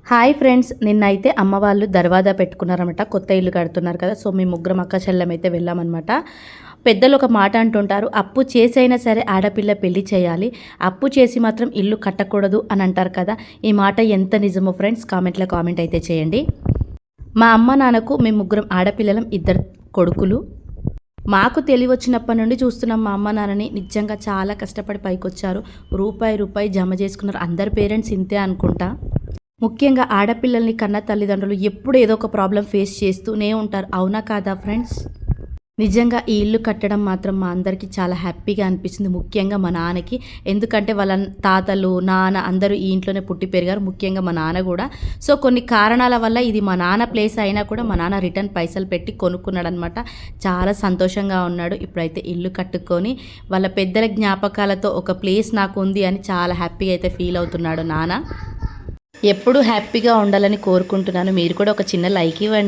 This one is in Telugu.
హాయ్ ఫ్రెండ్స్, నిన్నైతే అమ్మ వాళ్ళు దర్వాజా పెట్టుకున్నారన్నమాట. కొత్త ఇల్లు కడుతున్నారు కదా. సో మేము ముగ్గురం అక్క చెల్లెమైతే వెళ్ళామన్నమాట. పెద్దలు ఒక మాట అంటుంటారు, అప్పు చేసైనా సరే ఆడపిల్ల పెళ్లి చేయాలి, అప్పు చేసి మాత్రం ఇల్లు కట్టకూడదు అని అంటారు కదా. ఈ మాట ఎంత నిజమో ఫ్రెండ్స్ కామెంట్లో కామెంట్ అయితే చేయండి. మా అమ్మ నాన్నకు మేము ముగ్గురం ఆడపిల్లలం, ఇద్దరు కొడుకులు. మాకు తెలివచ్చినప్పటి నుండి చూస్తున్నాం మా అమ్మ నాన్నని. నిజంగా చాలా కష్టపడి పైకొచ్చారు. రూపాయి జమ చేసుకున్నారు. అందరి పేరెంట్స్ ఇంతే అనుకుంటా. ముఖ్యంగా ఆడపిల్లల్ని కన్న తల్లిదండ్రులు ఎప్పుడు ఏదో ఒక ప్రాబ్లం ఫేస్ చేస్తూనే ఉంటారు. అవునా కాదా ఫ్రెండ్స్? నిజంగా ఈ ఇల్లు కట్టడం మాత్రం మా అందరికీ చాలా హ్యాపీగా అనిపిస్తుంది. ముఖ్యంగా మా నాన్నకి. ఎందుకంటే వాళ్ళ తాతలు నాన్న అందరూ ఈ ఇంట్లోనే పుట్టి పెరిగారు. ముఖ్యంగా మా నాన్న కూడా. సో కొన్ని కారణాల వల్ల ఇది మా నాన్న ప్లేస్ అయినా కూడా మా నాన్న రిటర్న్ పైసలు పెట్టి కొనుక్కున్నాడు అనమాట. చాలా సంతోషంగా ఉన్నాడు. ఇప్పుడైతే ఇల్లు కట్టుకొని వాళ్ళ పెద్దల జ్ఞాపకాలతో ఒక ప్లేస్ నాకు ఉంది అని చాలా హ్యాపీగా అయితే ఫీల్ అవుతున్నాడు నాన్న. ఎప్పుడూ హ్యాపీగా ఉండాలని కోరుకుంటున్నాను. మీరు కూడా ఒక చిన్న లైక్ ఇవ్వండి.